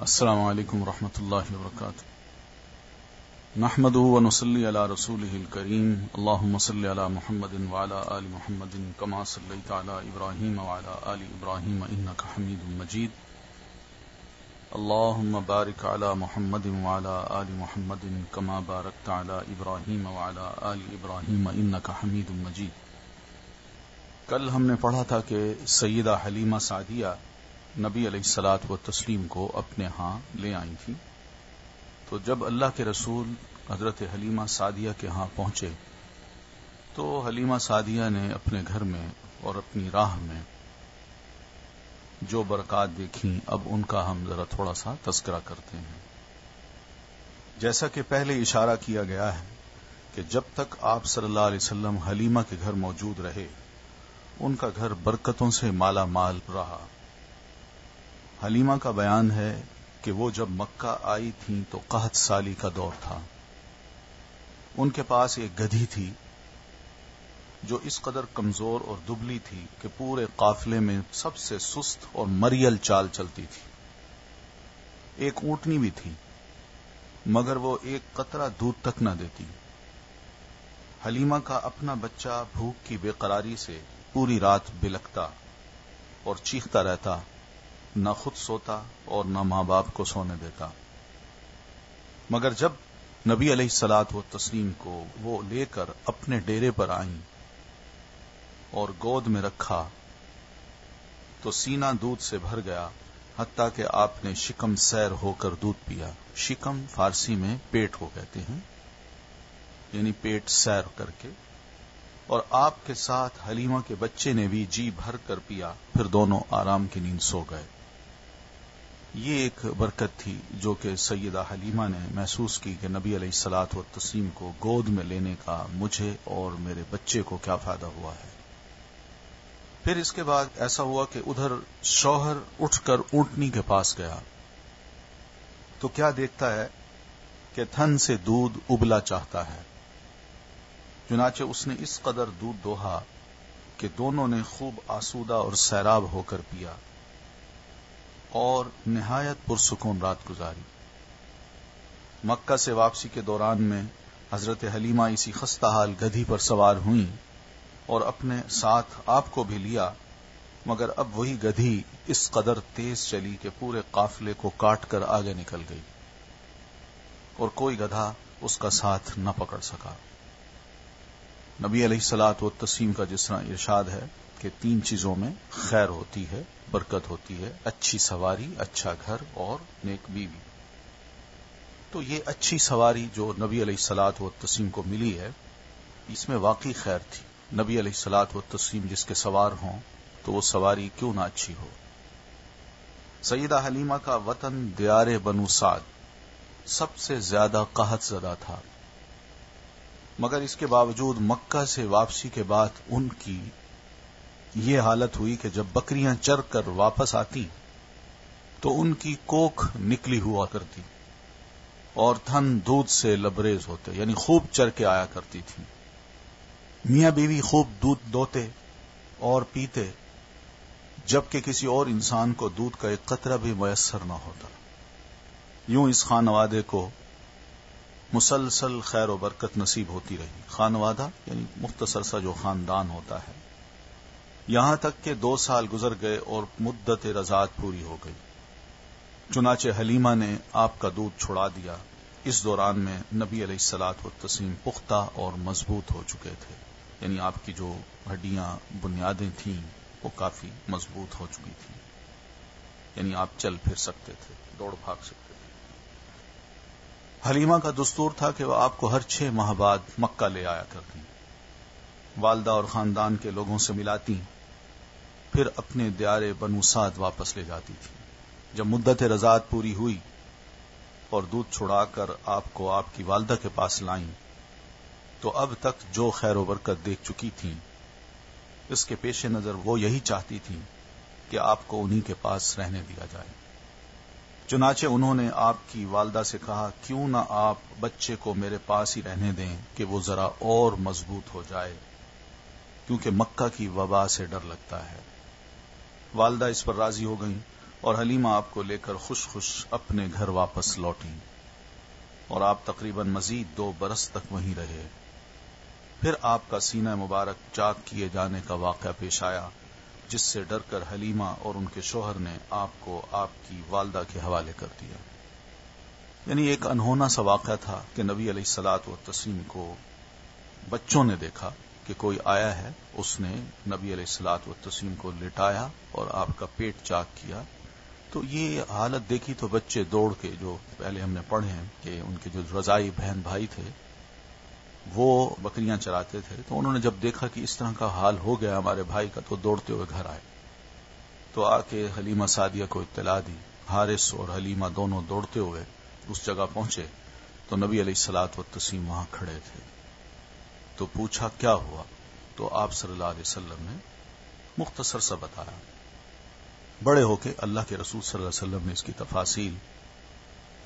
السلام علیکم ورحمۃ اللہ وبرکاتہ. نحمده ونصلي على رسوله الكريم. اللهم صل على محمد وعلى آل محمد كما صليت على إبراهيم وعلى آل إبراهيم إنك حميد مجيد. اللهم بارك على محمد وعلى آل محمد كما باركت على إبراهيم وعلى آل إبراهيم إنك حميد مجيد. کل ہم نے پڑھا تھا کہ سیدہ حلیمہ سعدیہ نبی علیہ الصلاۃ والتسلیم کو اپنے ہاں لے آئی تھی. تو جب اللہ کے رسول حضرت حلیمہ سعدیہ کے ہاں پہنچے تو حلیمہ سعدیہ نے اپنے گھر میں اور اپنی راہ میں جو برکات دیکھیں اب ان کا ہم ذرا تھوڑا سا تذکرہ کرتے ہیں. جیسا کہ پہلے اشارہ کیا گیا ہے کہ جب تک آپ صلی اللہ علیہ وسلم حلیمہ کے گھر موجود رہے ان کا گھر برکتوں سے مالا مال رہا. حلیمہ کا بیان ہے کہ وہ جب مکہ آئی تھیں تو قحط سالی کا دور تھا. ان کے پاس ایک گدھی تھی جو اس قدر کمزور اور دبلی تھی کہ پورے قافلے میں سب سے سست اور مریل چال چلتی تھی. ایک اونٹنی بھی تھی مگر وہ ایک قطرہ دودھ تک نہ دیتی. حلیمہ کا اپنا بچہ بھوک کی بے قراری سے پوری رات بلکتا اور چیختا رہتا، نہ خود سوتا اور نہ ماں باپ کو سونے دیتا. مگر جب نبی علیہ الصلاۃ والتسلیم کو وہ لے کر اپنے ڈیرے پر آئیں اور گود میں رکھا تو سینہ دودھ سے بھر گیا، حتیٰ کہ آپ نے شکم سیر ہو کر دودھ پیا. شکم فارسی میں پیٹ کو کہتے ہیں، یعنی پیٹ سیر کر کے. اور آپ کے ساتھ حلیمہ کے بچے نے بھی جی بھر کر پیا. پھر دونوں آرام کی نیند سو گئے. یہ ایک برکت تھی جو کہ سیدہ حلیمہ نے محسوس کی کہ نبی علیہ الصلاۃ والتسلیم کو گود میں لینے کا مجھے اور میرے بچے کو کیا فائدہ ہوا ہے. پھر اس کے بعد ایسا ہوا کہ ادھر شوہر اٹھ کر اونٹنی کے پاس گیا تو کیا دیکھتا ہے کہ تھن سے دودھ ابلا چاہتا ہے. چنانچہ اس نے اس قدر دودھ دوہا کہ دونوں نے خوب آسودہ اور سیراب ہو کر پیا اور نہایت پرسکون رات گزاری. مکہ سے واپسی کے دوران میں حضرت حلیمہ اسی خستہ حال گدھی پر سوار ہوئیں اور اپنے ساتھ آپ کو بھی لیا. مگر اب وہی گدھی اس قدر تیز چلی کہ پورے قافلے کو کاٹ کر آگے نکل گئی اور کوئی گدھا اس کا ساتھ نہ پکڑ سکا. نبی علیہ الصلاۃ والتسلیم کا جس طرح ارشاد ہے کہ 3 چیزوں میں خیر ہوتی ہے، برکت ہوتی ہے: اچھی سواری، اچھا گھر اور نیک بیوی. تو یہ اچھی سواری جو نبی علیہ الصلاۃ والتسلیم کو ملی ہے اس میں واقعی خیر تھی. نبی علیہ الصلاۃ والتسلیم جس کے سوار ہوں تو وہ سواری کیوں نہ اچھی ہو. سیدہ حلیمہ کا وطن دیار بنو سعد سب سے زیادہ قحط زدہ تھا، مگر اس کے باوجود مکہ سے واپسی کے بعد ان کی یہ حالت ہوئی کہ جب بکریاں چر کر واپس آتی تو ان کی کوکھ نکلی ہوا کرتی اور تھن دودھ سے لبریز ہوتے، یعنی خوب چر کے آیا کرتی تھی. میاں بیوی خوب دودھ دوتے اور پیتے، جبکہ کسی اور انسان کو دودھ کا ایک قطرہ بھی میسر نہ ہوتا. یوں اس خانوادے کو مسلسل خیر و برکت نصیب ہوتی رہی. خانوادہ یعنی مختصر سا جو خاندان ہوتا ہے. یہاں تک کہ 2 سال گزر گئے اور مدت رضاعت پوری ہو گئی. چنانچہ حلیمہ نے آپ کا دودھ چھڑا دیا. اس دوران میں نبی علیہ الصلاۃ والتسلیم پختہ اور مضبوط ہو چکے تھے، یعنی آپ کی جو ہڈیاں بنیادیں تھیں وہ کافی مضبوط ہو چکی تھیں، یعنی آپ چل پھر سکتے تھے، دوڑ بھاگ سکتے تھے. حلیمہ کا دستور تھا کہ وہ آپ کو ہر 6 ماہ بعد مکہ لے آیا کرتی، والدہ اور خاندان کے لوگوں سے ملاتی، پھر اپنے دیار بنو سعد واپس لے جاتی تھی. جب مدت رضاعت پوری ہوئی اور دودھ چھڑا کر آپ کو آپ کی والدہ کے پاس لائیں تو اب تک جو خیر و برکت دیکھ چکی تھیں اس کے پیش نظر وہ یہی چاہتی تھیں کہ آپ کو انہی کے پاس رہنے دیا جائے. چنانچہ انہوں نے آپ کی والدہ سے کہا، کیوں نہ آپ بچے کو میرے پاس ہی رہنے دیں کہ وہ ذرا اور مضبوط ہو جائے، کیونکہ مکہ کی وبا سے ڈر لگتا ہے. والدہ اس پر راضی ہو گئیں اور حلیمہ آپ کو لے کر خوش خوش اپنے گھر واپس لوٹیں، اور آپ تقریباً مزید 2 برس تک وہیں رہے۔ پھر آپ کا سینہ مبارک چاک کیے جانے کا واقعہ پیش آیا، جس سے ڈر کر حلیمہ اور ان کے شوہر نے آپ کو آپ کی والدہ کے حوالے کر دیا۔ یعنی ایک انہونا سا واقعہ تھا کہ نبی علیہ الصلوۃ والتسلیم کو بچوں نے دیکھا کہ کوئی آیا ہے، اس نے نبی علیہ الصلوۃ والتسلیم کو لٹایا اور آپ کا پیٹ چاک کیا۔ تو یہ حالت دیکھی تو بچے دوڑ کے، جو پہلے ہم نے پڑھے ہیں کہ ان کے جو رضائی بہن بھائی تھے وہ بکریاں چراتے تھے، تو انہوں نے جب دیکھا کہ اس طرح کا حال ہو گیا ہمارے بھائی کا، تو دوڑتے ہوئے گھر آئے، تو آ کے حلیمہ سعدیہ کو اطلاع دی۔ حارث اور حلیمہ دونوں دوڑتے ہوئے اس جگہ پہنچے تو نبی علیہ الصلوۃ والتسلیم وہاں کھڑے تھے۔ تو پوچھا کیا ہوا، تو آپ صلی اللہ علیہ وسلم نے مختصر سا بتایا۔ بڑے ہو کے اللہ کے رسول صلی اللہ علیہ وسلم نے اس کی تفاصیل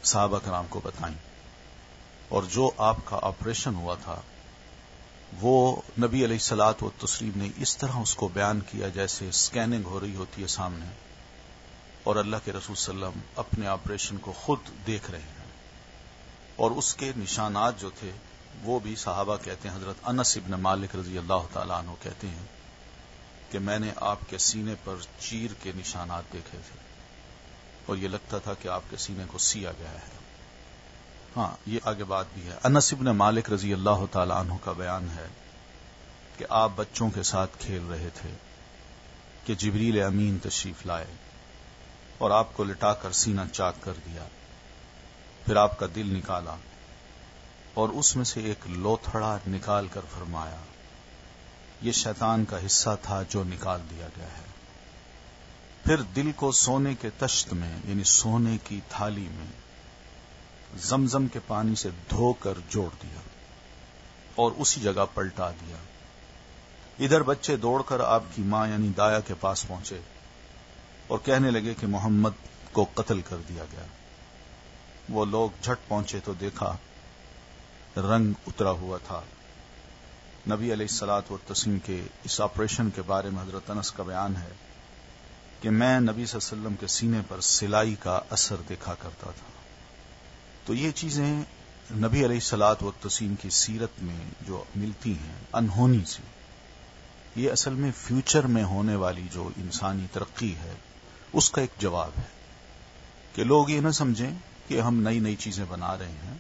صحابہ کرام کو بتائیں، اور جو آپ کا آپریشن ہوا تھا وہ نبی علیہ الصلوۃ والتسلیم نے اس طرح اس کو بیان کیا جیسے اسکیننگ ہو رہی ہوتی ہے سامنے، اور اللہ کے رسول صلی اللہ علیہ وسلم اپنے آپریشن کو خود دیکھ رہے ہیں، اور اس کے نشانات جو تھے وہ بھی صحابہ کہتے ہیں، حضرت انس ابن مالک رضی اللہ تعالیٰ عنہ کہتے ہیں کہ میں نے آپ کے سینے پر چیر کے نشانات دیکھے تھے، اور یہ لگتا تھا کہ آپ کے سینے کو سیا گیا ہے۔ ہاں، یہ آگے بات بھی ہے۔ انس ابن مالک رضی اللہ تعالیٰ عنہ کا بیان ہے کہ آپ بچوں کے ساتھ کھیل رہے تھے کہ جبریل امین تشریف لائے اور آپ کو لٹا کر سینہ چاک کر دیا، پھر آپ کا دل نکالا اور اس میں سے ایک لوتھڑا نکال کر فرمایا، یہ شیطان کا حصہ تھا جو نکال دیا گیا ہے۔ پھر دل کو سونے کے تشت میں، یعنی سونے کی تھالی میں زمزم کے پانی سے دھو کر جوڑ دیا اور اسی جگہ پلٹا دیا۔ ادھر بچے دوڑ کر آپ کی ماں یعنی دایا کے پاس پہنچے اور کہنے لگے کہ محمد کو قتل کر دیا گیا۔ وہ لوگ جھٹ پہنچے تو دیکھا رنگ اترا ہوا تھا۔ نبی علیہ الصلوۃ والتسلیم کے اس آپریشن کے بارے میں حضرت انس کا بیان ہے کہ میں نبی صلی اللہ علیہ وسلم کے سینے پر سلائی کا اثر دیکھا کرتا تھا۔ تو یہ چیزیں نبی علیہ الصلوۃ والتسلیم کی سیرت میں جو ملتی ہیں انہونی سی، یہ اصل میں فیوچر میں ہونے والی جو انسانی ترقی ہے اس کا ایک جواب ہے، کہ لوگ یہ نہ سمجھیں کہ ہم نئی نئی چیزیں بنا رہے ہیں،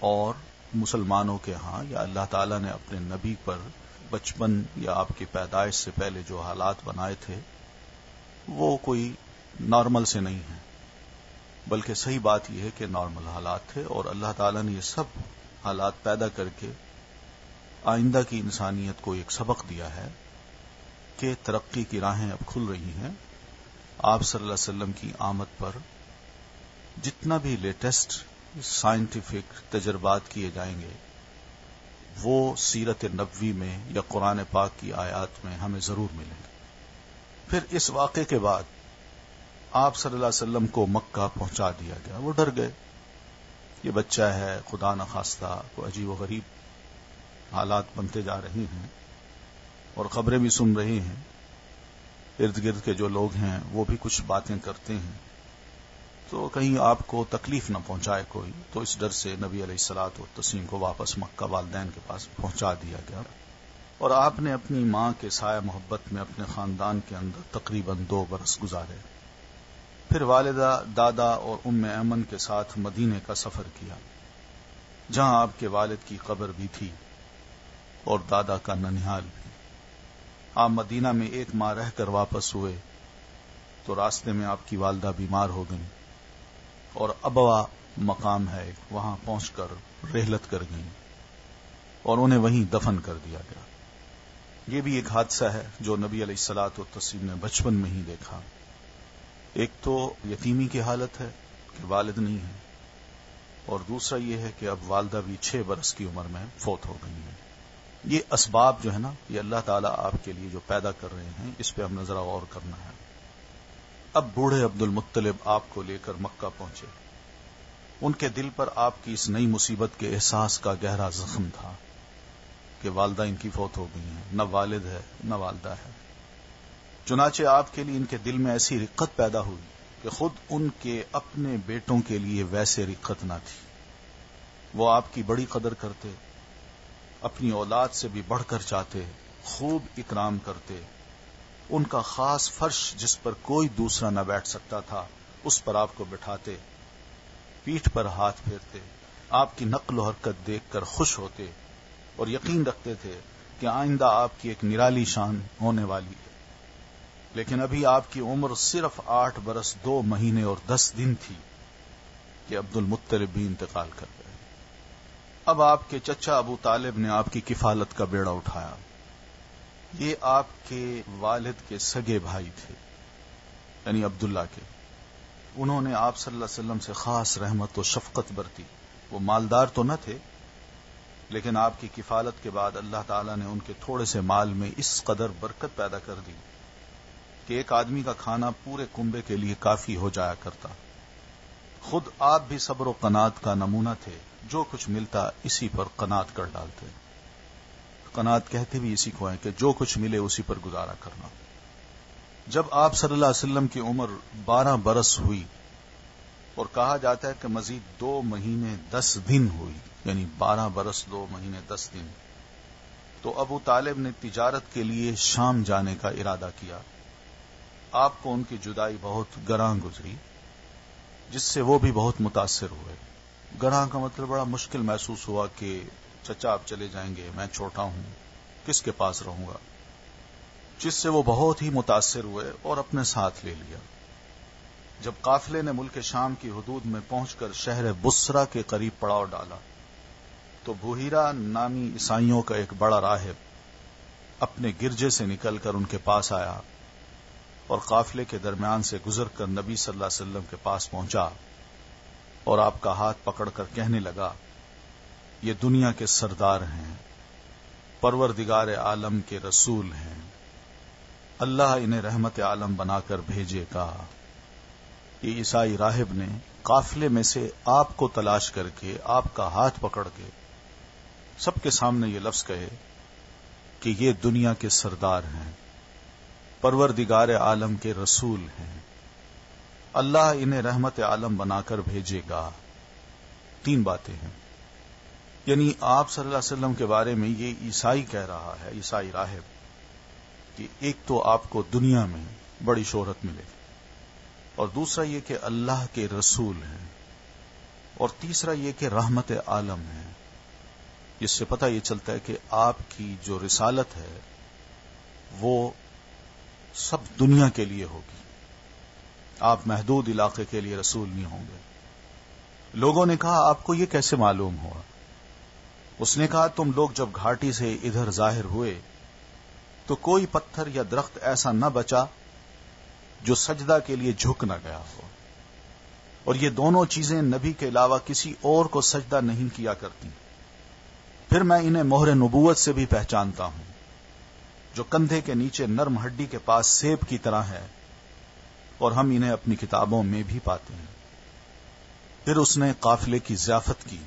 اور مسلمانوں کے ہاں یا اللہ تعالیٰ نے اپنے نبی پر بچپن یا آپ کی پیدائش سے پہلے جو حالات بنائے تھے وہ کوئی نارمل سے نہیں ہیں، بلکہ صحیح بات یہ ہے کہ نارمل حالات تھے، اور اللہ تعالیٰ نے یہ سب حالات پیدا کر کے آئندہ کی انسانیت کو ایک سبق دیا ہے کہ ترقی کی راہیں اب کھل رہی ہیں۔ آپ صلی اللہ علیہ وسلم کی آمد پر جتنا بھی لیٹسٹ سائنٹیفک تجربات کیے جائیں گے وہ سیرت نبوی میں یا قرآن پاک کی آیات میں ہمیں ضرور ملیں گے۔ پھر اس واقعے کے بعد آپ صلی اللہ علیہ وسلم کو مکہ پہنچا دیا گیا۔ وہ ڈر گئے، یہ بچہ ہے، خدا نخواستہ کوئی عجیب و غریب حالات بنتے جا رہی ہیں، اور خبریں بھی سن رہے ہیں، ارد گرد کے جو لوگ ہیں وہ بھی کچھ باتیں کرتے ہیں، تو کہیں آپ کو تکلیف نہ پہنچائے کوئی، تو اس ڈر سے نبی علیہ الصلوۃ والتسلیم کو واپس مکہ والدین کے پاس پہنچا دیا گیا، اور آپ نے اپنی ماں کے سایہ محبت میں اپنے خاندان کے اندر تقریباً 2 برس گزارے۔ پھر والدہ، دادا اور ام ایمن کے ساتھ مدینے کا سفر کیا، جہاں آپ کے والد کی قبر بھی تھی اور دادا کا ننھیال بھی۔ آپ مدینہ میں 1 ماہ رہ کر واپس ہوئے تو راستے میں آپ کی والدہ بیمار ہو گئیں، اور ابوا مقام ہے وہاں پہنچ کر رحلت کر گئیں، اور انہیں وہیں دفن کر دیا گیا۔ یہ بھی ایک حادثہ ہے جو نبی علیہ الصلوۃ والتسلیم نے بچپن میں ہی دیکھا۔ ایک تو یتیمی کی حالت ہے کہ والد نہیں ہے، اور دوسرا یہ ہے کہ اب والدہ بھی 6 برس کی عمر میں فوت ہو گئی ہیں۔ یہ اسباب جو ہے نا، یہ اللہ تعالیٰ آپ کے لیے جو پیدا کر رہے ہیں، اس پہ ہم نے ذرا غور کرنا ہے۔ اب بوڑھے عبد المطلب آپ کو لے کر مکہ پہنچے۔ ان کے دل پر آپ کی اس نئی مصیبت کے احساس کا گہرا زخم تھا کہ والدہ ان کی فوت ہو گئی ہیں، نہ والد ہے نہ والدہ ہے۔ چنانچہ آپ کے لیے ان کے دل میں ایسی رقت پیدا ہوئی کہ خود ان کے اپنے بیٹوں کے لیے ویسے رقت نہ تھی. وہ آپ کی بڑی قدر کرتے، اپنی اولاد سے بھی بڑھ کر چاہتے، خوب اکرام کرتے. ان کا خاص فرش جس پر کوئی دوسرا نہ بیٹھ سکتا تھا اس پر آپ کو بٹھاتے، پیٹھ پر ہاتھ پھیرتے، آپ کی نقل و حرکت دیکھ کر خوش ہوتے اور یقین رکھتے تھے کہ آئندہ آپ کی ایک نرالی شان ہونے والی ہے. لیکن ابھی آپ کی عمر صرف 8 برس 2 مہینے اور 10 دن تھی کہ عبد المطلب بھی انتقال کر گئے. اب آپ کے چچا ابو طالب نے آپ کی کفالت کا بیڑا اٹھایا. یہ آپ کے والد کے سگے بھائی تھے، یعنی عبداللہ کے. انہوں نے آپ صلی اللہ علیہ وسلم سے خاص رحمت و شفقت برتی. وہ مالدار تو نہ تھے، لیکن آپ کی کفالت کے بعد اللہ تعالیٰ نے ان کے تھوڑے سے مال میں اس قدر برکت پیدا کر دی کہ ایک آدمی کا کھانا پورے کنبے کے لیے کافی ہو جایا کرتا. خود آپ بھی صبر و قناعت کا نمونہ تھے. جو کچھ ملتا اسی پر قناعت کر ڈالتے. قناعت کہتے بھی اسی کو ہیں کہ جو کچھ ملے اسی پر گزارا کرنا. جب آپ صلی اللہ علیہ وسلم کی عمر 12 برس ہوئی اور کہا جاتا ہے کہ مزید 2 مہینے 10 دن ہوئی، یعنی 12 برس 2 مہینے 10 دن، تو ابو طالب نے تجارت کے لیے شام جانے کا ارادہ کیا. آپ کو ان کی جدائی بہت گراں گزری، جس سے وہ بھی بہت متاثر ہوئے. گراں کا مطلب بڑا مشکل محسوس ہوا کہ چچا آپ چلے جائیں گے، میں چھوٹا ہوں، کس کے پاس رہوں گا، جس سے وہ بہت ہی متاثر ہوئے اور اپنے ساتھ لے لیا. جب قافلے نے ملک شام کی حدود میں پہنچ کر شہر بصرہ کے قریب پڑاؤ ڈالا تو بحیرہ نامی عیسائیوں کا ایک بڑا راہب اپنے گرجے سے نکل کر ان کے پاس آیا اور قافلے کے درمیان سے گزر کر نبی صلی اللہ علیہ وسلم کے پاس پہنچا اور آپ کا ہاتھ پکڑ کر کہنے لگا، یہ دنیا کے سردار ہیں، پروردگار عالم کے رسول ہیں، اللہ انہیں رحمت عالم بنا کر بھیجے گا. یہ عیسائی راہب نے قافلے میں سے آپ کو تلاش کر کے آپ کا ہاتھ پکڑ کے سب کے سامنے یہ لفظ کہے کہ یہ دنیا کے سردار ہیں، پروردگار عالم کے رسول ہیں، اللہ انہیں رحمت عالم بنا کر بھیجے گا. 3 باتیں ہیں. یعنی آپ صلی اللہ علیہ وسلم کے بارے میں یہ عیسائی کہہ رہا ہے، عیسائی راہب، کہ ایک تو آپ کو دنیا میں بڑی شہرت ملے، اور دوسرا یہ کہ اللہ کے رسول ہیں، اور تیسرا یہ کہ رحمت عالم ہے. جس سے پتہ یہ چلتا ہے کہ آپ کی جو رسالت ہے وہ سب دنیا کے لیے ہوگی. آپ محدود علاقے کے لیے رسول نہیں ہوں گے. لوگوں نے کہا آپ کو یہ کیسے معلوم ہوا؟ اس نے کہا تم لوگ جب گھاٹی سے ادھر ظاہر ہوئے تو کوئی پتھر یا درخت ایسا نہ بچا جو سجدہ کے لیے جھک نہ گیا ہو، اور یہ دونوں چیزیں نبی کے علاوہ کسی اور کو سجدہ نہیں کیا کرتی. پھر میں انہیں مہر نبوت سے بھی پہچانتا ہوں، جو کندھے کے نیچے نرم ہڈی کے پاس سیب کی طرح ہے، اور ہم انہیں اپنی کتابوں میں بھی پاتے ہیں. پھر اس نے قافلے کی ضیافت کی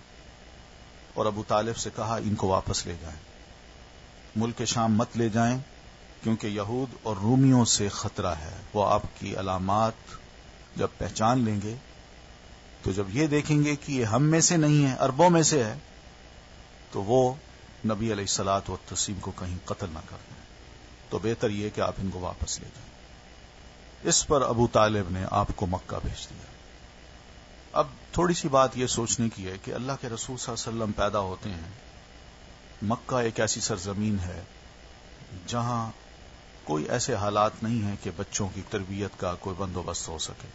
اور ابو طالب سے کہا ان کو واپس لے جائیں، ملک شام مت لے جائیں، کیونکہ یہود اور رومیوں سے خطرہ ہے. وہ آپ کی علامات جب پہچان لیں گے تو جب یہ دیکھیں گے کہ یہ ہم میں سے نہیں ہے، عربوں میں سے ہے، تو وہ نبی علیہ الصلوۃ والتسلیم کو کہیں قتل نہ کر دیں. تو بہتر یہ کہ آپ ان کو واپس لے جائیں. اس پر ابو طالب نے آپ کو مکہ بھیج دیا. اب تھوڑی سی بات یہ سوچنے کی ہے کہ اللہ کے رسول صلی اللہ علیہ وسلم پیدا ہوتے ہیں. مکہ ایک ایسی سرزمین ہے جہاں کوئی ایسے حالات نہیں ہیں کہ بچوں کی تربیت کا کوئی بندوبست ہو سکے.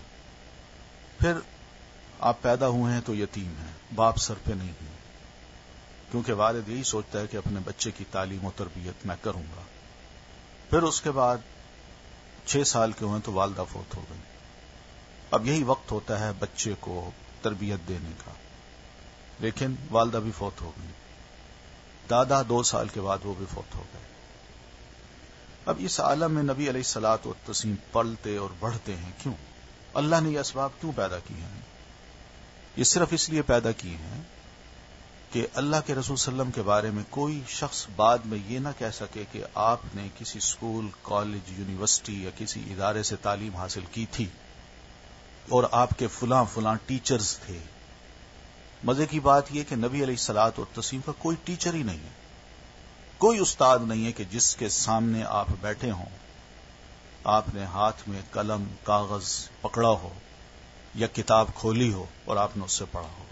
پھر آپ پیدا ہوئے ہیں تو یتیم ہیں، باپ سر پہ نہیں ہیں، کیونکہ والد یہی سوچتا ہے کہ اپنے بچے کی تعلیم و تربیت میں کروں گا. پھر اس کے بعد 6 سال کے ہوئے تو والدہ فوت ہو گئی. اب یہی وقت ہوتا ہے بچے کو تربیت دینے کا، لیکن والدہ بھی فوت ہو گئی. دادا 2 سال کے بعد وہ بھی فوت ہو گئے. اب اس عالم میں نبی علیہ الصلوۃ والتسلیم پلتے اور بڑھتے ہیں. کیوں؟ اللہ نے یہ اسباب کیوں پیدا کیے ہیں؟ یہ صرف اس لیے پیدا کیے ہیں کہ اللہ کے رسول صلی اللہ علیہ وسلم کے بارے میں کوئی شخص بعد میں یہ نہ کہہ سکے کہ آپ نے کسی اسکول، کالج، یونیورسٹی یا کسی ادارے سے تعلیم حاصل کی تھی اور آپ کے فلاں فلاں ٹیچرز تھے. مزے کی بات یہ کہ نبی علیہ الصلوۃ والتسلیم کا کوئی ٹیچر ہی نہیں ہے، کوئی استاد نہیں ہے کہ جس کے سامنے آپ بیٹھے ہوں، آپ نے ہاتھ میں قلم کاغذ پکڑا ہو یا کتاب کھولی ہو اور آپ نے اس سے پڑھا ہو.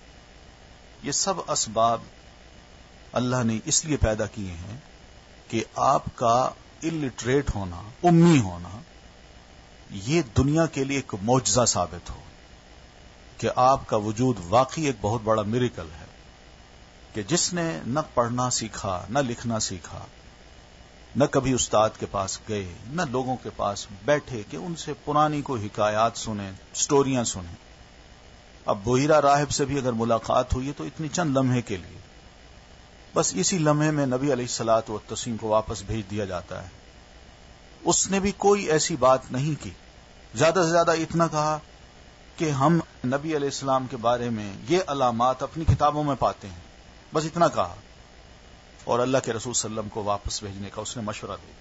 یہ سب اسباب اللہ نے اس لیے پیدا کیے ہیں کہ آپ کا الٹریٹ ہونا، امی ہونا، یہ دنیا کے لیے ایک معجزہ ثابت ہو کہ آپ کا وجود واقعی ایک بہت بڑا میریکل ہے، کہ جس نے نہ پڑھنا سیکھا، نہ لکھنا سیکھا، نہ کبھی استاد کے پاس گئے، نہ لوگوں کے پاس بیٹھے کہ ان سے پرانی کوئی حکایات سنیں، سٹوریاں سنیں. اب بحیرہ راہب سے بھی اگر ملاقات ہوئی تو اتنی چند لمحے کے لیے، بس اسی لمحے میں نبی علیہ الصلوۃ والتسلیم کو واپس بھیج دیا جاتا ہے. اس نے بھی کوئی ایسی بات نہیں کی، زیادہ سے زیادہ اتنا کہا کہ ہم نبی علیہ السلام کے بارے میں یہ علامات اپنی کتابوں میں پاتے ہیں، بس اتنا کہا. اور اللہ کے رسول صلی اللہ علیہ وسلم کو واپس بھیجنے کا اس نے مشورہ دیا.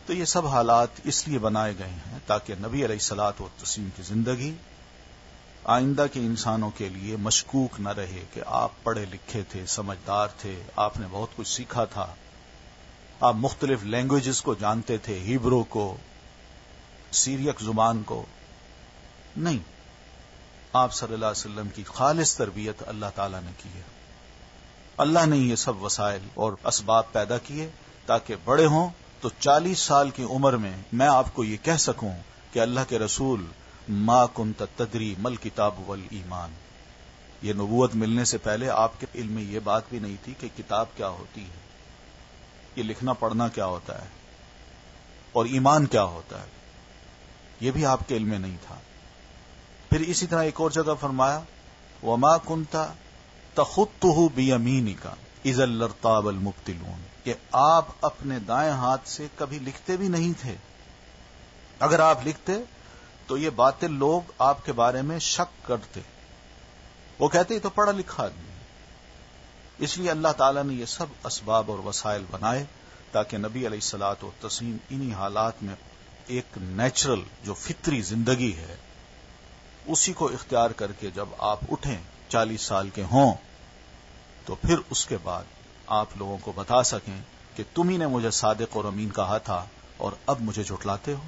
تو یہ سب حالات اس لیے بنائے گئے ہیں تاکہ نبی علیہ الصلوۃ والتسلیم کی زندگی آئندہ کے انسانوں کے لیے مشکوک نہ رہے کہ آپ پڑھے لکھے تھے، سمجھدار تھے، آپ نے بہت کچھ سیکھا تھا، آپ مختلف لینگویجز کو جانتے تھے، ہیبرو کو، سیریک زبان کو. نہیں، آپ صلی اللہ علیہ وسلم کی خالص تربیت اللہ تعالی نے کی ہے. اللہ نے یہ سب وسائل اور اسباب پیدا کیے تاکہ بڑے ہوں تو 40 سال کی عمر میں آپ کو یہ کہہ سکوں کہ اللہ کے رسول ما کنت تدری مل کتاب والایمان. یہ نبوت ملنے سے پہلے آپ کے علم میں یہ بات بھی نہیں تھی کہ کتاب کیا ہوتی ہے، یہ لکھنا پڑھنا کیا ہوتا ہے، اور ایمان کیا ہوتا ہے، یہ بھی آپ کے علم میں نہیں تھا. پھر اسی طرح ایک اور جگہ فرمایا وما کنت تخطہ بیمینک اذا لارتاب المبطلون، کہ آپ اپنے دائیں ہاتھ سے کبھی لکھتے بھی نہیں تھے. اگر آپ لکھتے تو یہ باطل لوگ آپ کے بارے میں شک کرتے، وہ کہتے یہ تو پڑھا لکھا آدمی. اس لیے اللہ تعالیٰ نے یہ سب اسباب اور وسائل بنائے تاکہ نبی علیہ الصلوۃ والتسلیم انہی حالات میں ایک نیچرل جو فطری زندگی ہے اسی کو اختیار کر کے جب آپ اٹھیں 40 سال کے ہوں تو پھر اس کے بعد آپ لوگوں کو بتا سکیں کہ تم ہی نے مجھے صادق اور امین کہا تھا اور اب مجھے جھٹلاتے ہو.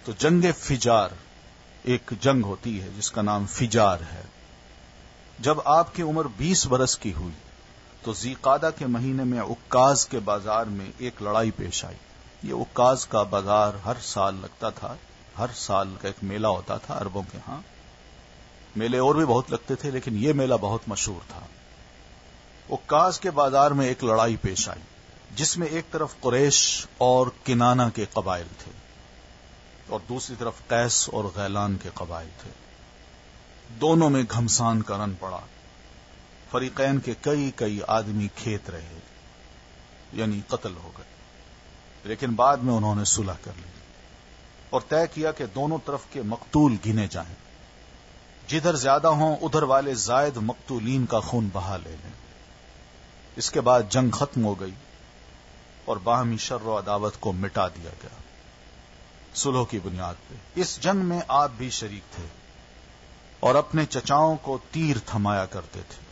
تو جنگ فجار ایک جنگ ہوتی ہے جس کا نام فجار ہے. جب آپ کی عمر 20 برس کی ہوئی تو ذی قعدہ کے مہینے میں عکاظ کے بازار میں ایک لڑائی پیش آئی. یہ عکاظ کا بازار ہر سال لگتا تھا، ہر سال کا ایک میلہ ہوتا تھا عربوں کے ہاں. میلے اور بھی بہت لگتے تھے لیکن یہ میلہ بہت مشہور تھا. عکاظ کے بازار میں ایک لڑائی پیش آئی جس میں ایک طرف قریش اور کنانہ کے قبائل تھے اور دوسری طرف قیس اور غیلان کے قبائل تھے. دونوں میں گھمسان کا رن پڑا. فریقین کے کئی آدمی کھیت رہے، یعنی قتل ہو گئے. لیکن بعد میں انہوں نے صلح کر لی اور طے کیا کہ دونوں طرف کے مقتول گنے جائیں، جدھر زیادہ ہوں ادھر والے زائد مقتولین کا خون بہا لے لیں. اس کے بعد جنگ ختم ہو گئی اور باہمی شر و عداوت کو مٹا دیا گیا صلح کی بنیاد پہ. اس جنگ میں آپ بھی شریک تھے اور اپنے چچاؤں کو تیر تھمایا کرتے تھے.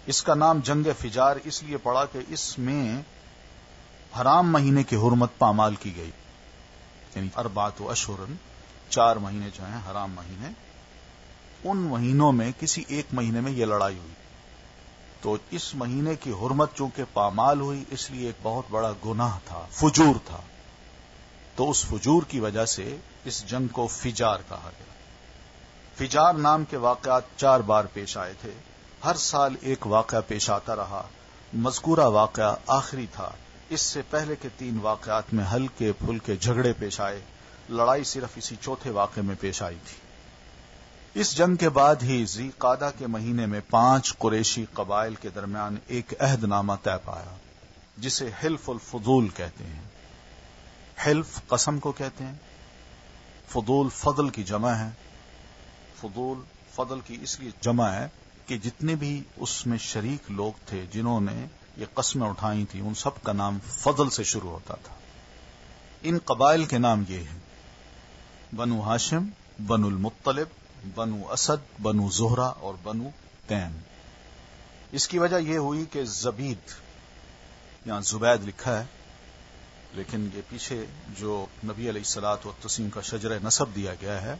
اس کا نام جنگ فجار اس لیے پڑا کہ اس میں حرام مہینے کی حرمت پامال کی گئی، یعنی 4 اشہر، 4 مہینے جو ہیں حرام مہینے، ان مہینوں میں کسی ایک مہینے میں یہ لڑائی ہوئی. تو اس مہینے کی حرمت چونکہ پامال ہوئی اس لیے ایک بہت بڑا گناہ تھا، فجور تھا. تو اس فجور کی وجہ سے اس جنگ کو فجار کہا گیا. فجار نام کے واقعات 4 بار پیش آئے تھے. ہر سال ایک واقعہ پیش آتا رہا. مذکورہ واقعہ آخری تھا. اس سے پہلے کے 3 واقعات میں ہلکے پھلکے جھگڑے پیش آئے. لڑائی صرف اسی چوتھے واقعے میں پیش آئی تھی. اس جنگ کے بعد ہی ذی قعدہ کے مہینے میں 5 قریشی قبائل کے درمیان ایک عہد نامہ طے پایا جسے حلف الفضول کہتے ہیں. حلف قسم کو کہتے ہیں، فضول فضل کی جمع ہے. فضول فضل کی اس لیے جمع ہے کہ جتنے بھی اس میں شریک لوگ تھے جنہوں نے یہ قسمیں اٹھائی تھیں ان سب کا نام فضل سے شروع ہوتا تھا. ان قبائل کے نام یہ ہیں: بنو ہاشم، بنو المطلب، بنو اسد، بنو زہرہ اور بنو تیم. اس کی وجہ یہ ہوئی کہ زبید، یہاں زبید لکھا ہے لیکن یہ پیچھے جو نبی علیہ الصلوۃ والتسلیم کا شجرہ نسب دیا گیا ہے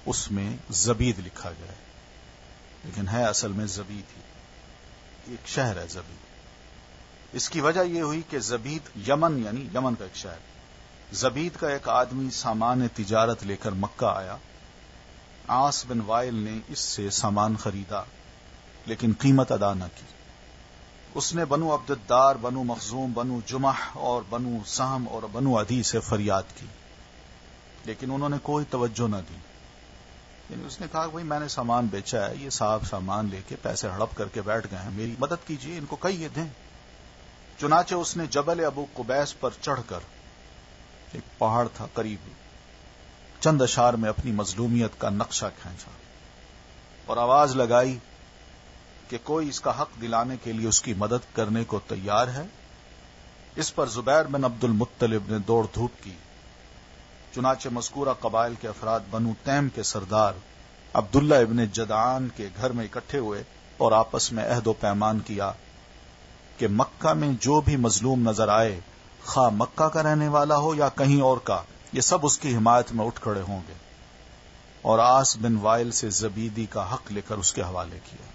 اس میں زبید لکھا گیا ہے، لیکن ہے اصل میں زبید ہی، ایک شہر ہے زبید. اس کی وجہ یہ ہوئی کہ زبید یمن، یعنی یمن کا ایک شہر، زبید کا ایک آدمی سامان تجارت لے کر مکہ آیا. عاص بن وائل نے اس سے سامان خریدا لیکن قیمت ادا نہ کی. اس نے بنو عبد الدار، بنو مخزوم، بنو جمح اور بنو سہم اور بنو عدی سے فریاد کی لیکن انہوں نے کوئی توجہ نہ دی. یعنی اس نے کہا کہ بھائی میں نے سامان بیچا ہے، یہ صاحب سامان لے کے پیسے ہڑپ کر کے بیٹھ گئے ہیں، میری مدد کیجیے، ان کو کہیے دیں. چنانچہ اس نے جبل ابو قبیس پر چڑھ کر، ایک پہاڑ تھا قریب، چند اشعار میں اپنی مظلومیت کا نقشہ کھینچا اور آواز لگائی کہ کوئی اس کا حق دلانے کے لیے اس کی مدد کرنے کو تیار ہے. اس پر زبیر بن عبد المطلب نے دوڑ دھوپ کی. چنانچہ مذکورہ قبائل کے افراد بنو تیم کے سردار عبداللہ ابن جدعان کے گھر میں اکٹھے ہوئے اور آپس میں عہد و پیمان کیا کہ مکہ میں جو بھی مظلوم نظر آئے، خواہ مکہ کا رہنے والا ہو یا کہیں اور کا، یہ سب اس کی حمایت میں اٹھ کھڑے ہوں گے. اور عاص بن وائل سے زبیدی کا حق لے کر اس کے حوالے کیا.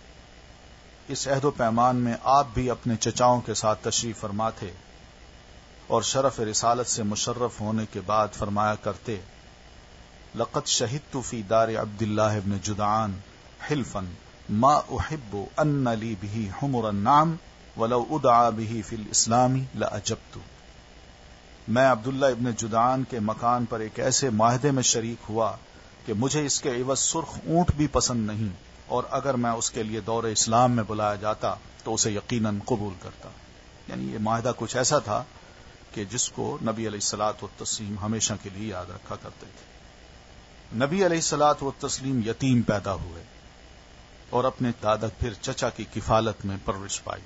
اس عہد و پیمان میں آپ بھی اپنے چچاؤں کے ساتھ تشریف فرما تھے اور شرف رسالت سے مشرف ہونے کے بعد فرمایا کرتے: لقد شہدت فی دار عبداللہ ابن جدعان حلفا ما احب ان لی به حمر النعم ولو ادعا به فی الاسلام لاجبت. میں عبداللہ ابن جدعان کے مکان پر ایک ایسے معاہدے میں شریک ہوا کہ مجھے اس کے عوض سرخ اونٹ بھی پسند نہیں، اور اگر میں اس کے لیے دور اسلام میں بلایا جاتا تو اسے یقیناً قبول کرتا. یعنی یہ معاہدہ کچھ ایسا تھا کہ جس کو نبی علیہ الصلوۃ والتسلیم ہمیشہ کے لیے یاد رکھا کرتے تھے. نبی علیہ الصلوۃ والتسلیم یتیم پیدا ہوئے اور اپنے دادا پھر چچا کی کفالت میں پرورش پائی.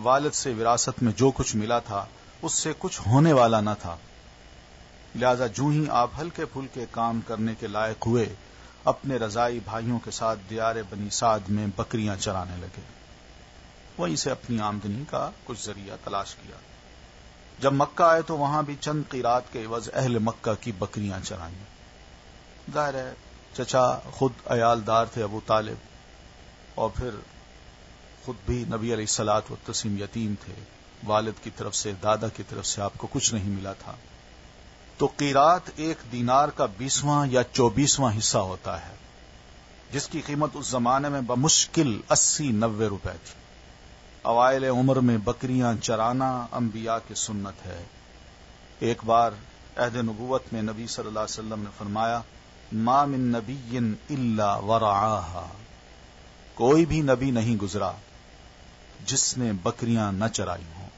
والد سے وراثت میں جو کچھ ملا تھا اس سے کچھ ہونے والا نہ تھا، لہذا جو ہی آپ ہلکے پھلکے کام کرنے کے لائق ہوئے اپنے رضائی بھائیوں کے ساتھ دیار بنی سعد میں بکریاں چرانے لگے. وہیں سے اپنی آمدنی کا کچھ ذریعہ تلاش کیا. جب مکہ آئے تو وہاں بھی چند قیرات کے عوض اہل مکہ کی بکریاں چرائیں. ظاہر ہے چچا خود عیالدار تھے ابو طالب، اور پھر خود بھی نبی علیہ الصلوۃ والتسلیم یتیم تھے، والد کی طرف سے دادا کی طرف سے آپ کو کچھ نہیں ملا تھا. تو قیرات ایک دینار کا 20واں یا 24واں حصہ ہوتا ہے، جس کی قیمت اس زمانے میں بمشکل 80-90 روپے تھی. اوائل عمر میں بکریاں چرانا انبیاء کی سنت ہے. ایک بار عہد نبوت میں نبی صلی اللہ علیہ وسلم نے فرمایا: ما من نبی الا ورعاها، کوئی بھی نبی نہیں گزرا جس نے بکریاں نہ چرائی ہوں.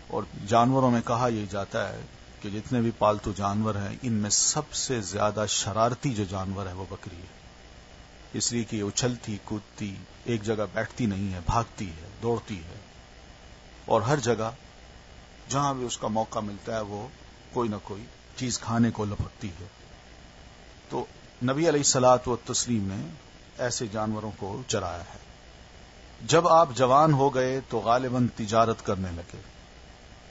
اور جانوروں میں کہا یہ جاتا ہے کہ جتنے بھی پالتو جانور ہیں ان میں سب سے زیادہ شرارتی جو جانور ہے وہ بکری ہے، اس لیے کہ یہ اچھلتی کودتی، ایک جگہ بیٹھتی نہیں ہے، بھاگتی ہے، دوڑتی ہے، اور ہر جگہ جہاں بھی اس کا موقع ملتا ہے وہ کوئی نہ کوئی چیز کھانے کو لپکتی ہے. تو نبی علیہ الصلوۃ والتسلیم نے ایسے جانوروں کو چرایا ہے. جب آپ جوان ہو گئے تو غالباً تجارت کرنے لگے،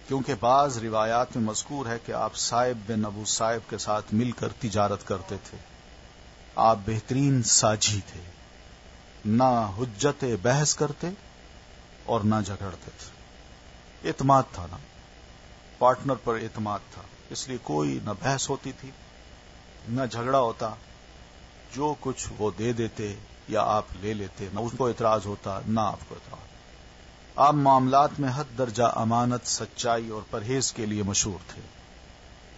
کیونکہ بعض روایات میں مذکور ہے کہ آپ صائب بن ابو صائب کے ساتھ مل کر تجارت کرتے تھے. آپ بہترین ساجھی تھے، نہ حجت بحث کرتے اور نہ جھگڑتے تھے. اعتماد تھا نا، پارٹنر پر اعتماد تھا، اس لیے کوئی نہ بحث ہوتی تھی نہ جھگڑا ہوتا. جو کچھ وہ دے دیتے یا آپ لے لیتے، نہ اس کو اعتراض ہوتا نہ آپ کو اعتراض. آپ معاملات میں حد درجہ امانت، سچائی اور پرہیز کے لیے مشہور تھے،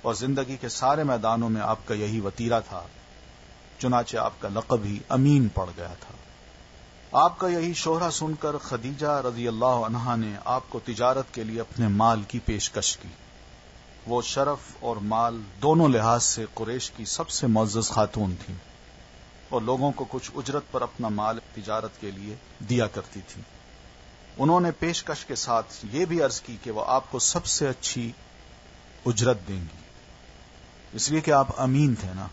اور زندگی کے سارے میدانوں میں آپ کا یہی وتیرہ تھا. چنانچہ آپ کا لقب ہی امین پڑ گیا تھا. آپ کا یہی شہرہ سن کر خدیجہ رضی اللہ عنہا نے آپ کو تجارت کے لیے اپنے مال کی پیشکش کی. وہ شرف اور مال دونوں لحاظ سے قریش کی سب سے معزز خاتون تھیں، اور لوگوں کو کچھ اجرت پر اپنا مال تجارت کے لیے دیا کرتی تھی. انہوں نے پیشکش کے ساتھ یہ بھی عرض کی کہ وہ آپ کو سب سے اچھی اجرت دیں گی، اس لیے کہ آپ امین تھے نا،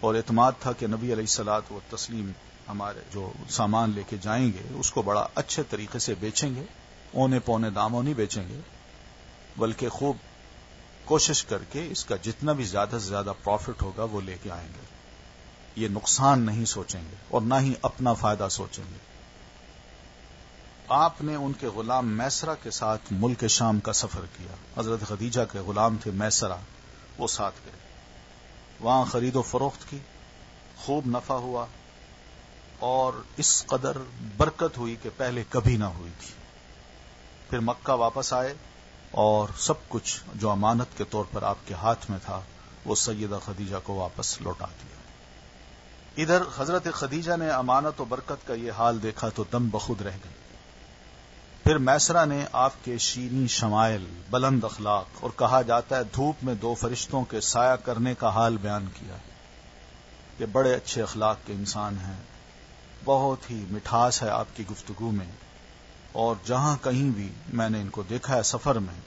اور اعتماد تھا کہ نبی علیہ الصلوۃ والتسلیم ہمارے جو سامان لے کے جائیں گے اس کو بڑا اچھے طریقے سے بیچیں گے، اونے پونے داموں نہیں بیچیں گے، بلکہ خوب کوشش کر کے اس کا جتنا بھی زیادہ سے زیادہ پروفٹ ہوگا وہ لے کے آئیں گے. یہ نقصان نہیں سوچیں گے اور نہ ہی اپنا فائدہ سوچیں گے. آپ نے ان کے غلام میسرہ کے ساتھ ملک شام کا سفر کیا. حضرت خدیجہ کے غلام تھے میسرہ، وہ ساتھ گئے. وہاں خرید و فروخت کی، خوب نفع ہوا اور اس قدر برکت ہوئی کہ پہلے کبھی نہ ہوئی تھی. پھر مکہ واپس آئے اور سب کچھ جو امانت کے طور پر آپ کے ہاتھ میں تھا وہ سیدہ خدیجہ کو واپس لوٹا دیا. ادھر حضرت خدیجہ نے امانت و برکت کا یہ حال دیکھا تو دم بخود رہ گئی. پھر میسرہ نے آپ کے شیریں شمائل، بلند اخلاق اور کہا جاتا ہے دھوپ میں 2 فرشتوں کے سایہ کرنے کا حال بیان کیا کہ بڑے اچھے اخلاق کے انسان ہیں، بہت ہی مٹھاس ہے آپ کی گفتگو میں، اور جہاں کہیں بھی میں نے ان کو دیکھا ہے سفر میں،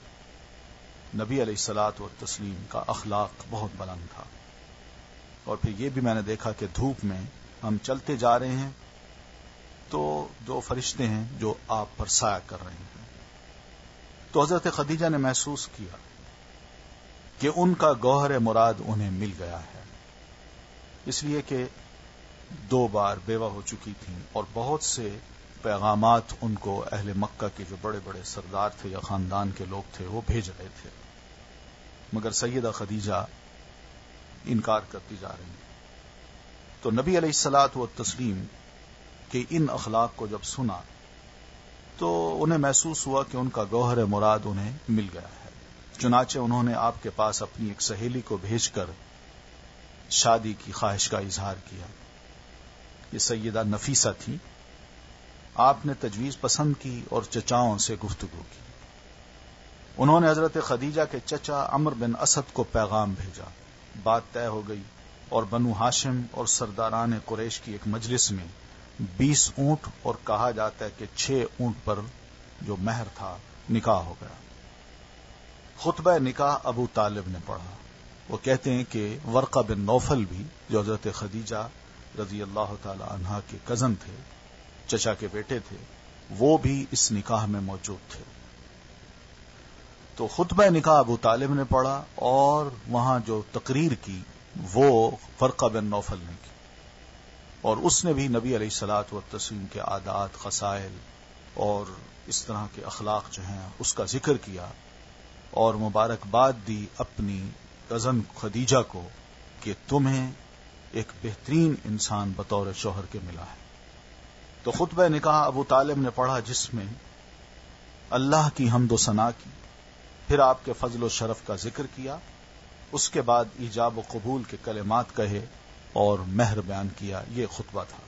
نبی علیہ الصلوۃ والتسلیم کا اخلاق بہت بلند تھا. اور پھر یہ بھی میں نے دیکھا کہ دھوپ میں ہم چلتے جا رہے ہیں تو 2 فرشتے ہیں جو آپ پر سایہ کر رہے ہیں. تو حضرت خدیجہ نے محسوس کیا کہ ان کا گوہر مراد انہیں مل گیا ہے، اس لیے کہ 2 بار بیوہ ہو چکی تھیں اور بہت سے پیغامات ان کو اہل مکہ کے جو بڑے بڑے سردار تھے یا خاندان کے لوگ تھے وہ بھیج رہے تھے، مگر سیدہ خدیجہ انکار کرتی جا رہی ہیں. تو نبی علیہ الصلوۃ والتسلیم کہ ان اخلاق کو جب سنا تو انہیں محسوس ہوا کہ ان کا گوہر مراد انہیں مل گیا ہے. چنانچہ انہوں نے آپ کے پاس اپنی ایک سہیلی کو بھیج کر شادی کی خواہش کا اظہار کیا. یہ سیدہ نفیسہ تھی. آپ نے تجویز پسند کی اور چچاؤں سے گفتگو کی. انہوں نے حضرت خدیجہ کے چچا عمرو بن اسد کو پیغام بھیجا. بات طے ہو گئی اور بنو ہاشم اور سرداران قریش کی ایک مجلس میں 20 اونٹ اور کہا جاتا ہے کہ 6 اونٹ پر جو مہر تھا نکاح ہو گیا. خطبہ نکاح ابو طالب نے پڑھا. وہ کہتے ہیں کہ ورقہ بن نوفل بھی جو حضرت خدیجہ رضی اللہ تعالی عنہا کے کزن تھے، چچا کے بیٹے تھے، وہ بھی اس نکاح میں موجود تھے. تو خطبہ نکاح ابو طالب نے پڑھا اور وہاں جو تقریر کی وہ ورقہ بن نوفل نے کی، اور اس نے بھی نبی علیہ الصلوۃ والتسلیم کے عادات، خصائل اور اس طرح کے اخلاق جو ہیں اس کا ذکر کیا اور مبارکباد دی اپنی کزن خدیجہ کو کہ تمہیں ایک بہترین انسان بطور شوہر کے ملا ہے. تو خطبہ نکاح ابو طالب نے پڑھا جس میں اللہ کی حمد و ثنا کی، پھر آپ کے فضل و شرف کا ذکر کیا، اس کے بعد ایجاب و قبول کے کلمات کہے اور مہر بیان کیا. یہ خطبہ تھا.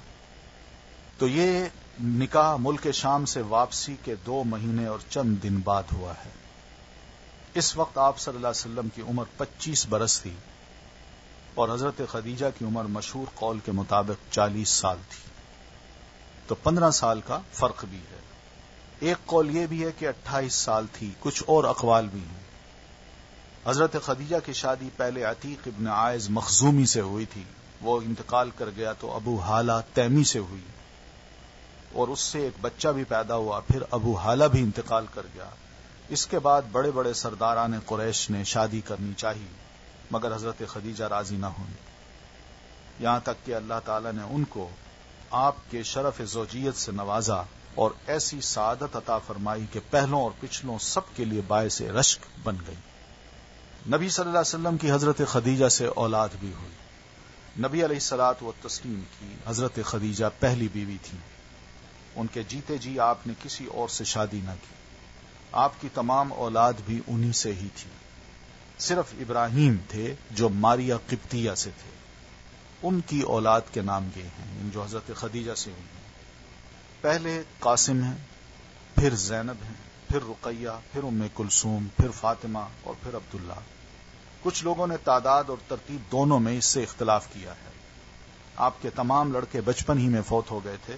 تو یہ نکاح ملک شام سے واپسی کے 2 مہینے اور چند دن بعد ہوا ہے. اس وقت آپ صلی اللہ علیہ وسلم کی عمر 25 برس تھی اور حضرت خدیجہ کی عمر مشہور قول کے مطابق 40 سال تھی. تو 15 سال کا فرق بھی ہے. ایک قول یہ بھی ہے کہ 28 سال تھی، کچھ اور اقوال بھی ہیں. حضرت خدیجہ کی شادی پہلے عتیق ابن عائز مخزومی سے ہوئی تھی، وہ انتقال کر گیا تو ابو حالہ تیمی سے ہوئی اور اس سے ایک بچہ بھی پیدا ہوا. پھر ابو حالہ بھی انتقال کر گیا. اس کے بعد بڑے بڑے سرداران قریش نے شادی کرنی چاہی مگر حضرت خدیجہ راضی نہ ہوئی، یہاں تک کہ اللہ تعالی نے ان کو آپ کے شرف زوجیت سے نوازا اور ایسی سعادت عطا فرمائی کہ پہلوں اور پچھلوں سب کے لیے باعث رشک بن گئی. نبی صلی اللہ علیہ وسلم کی حضرت خدیجہ سے اولاد بھی ہوئی. نبی علیہ الصلوۃ والتسلیم کی حضرت خدیجہ پہلی بیوی تھی. ان کے جیتے جی آپ نے کسی اور سے شادی نہ کی. آپ کی تمام اولاد بھی انہی سے ہی تھی. صرف ابراہیم تھے جو ماریا قبطیہ سے تھے. ان کی اولاد کے نام یہ ہیں جو حضرت خدیجہ سے ہوئی ہیں. پہلے قاسم ہیں، پھر زینب ہیں، پھر رقیہ، پھر ام کلثوم، پھر فاطمہ اور پھر عبداللہ. کچھ لوگوں نے تعداد اور ترتیب دونوں میں اس سے اختلاف کیا ہے. آپ کے تمام لڑکے بچپن ہی میں فوت ہو گئے تھے،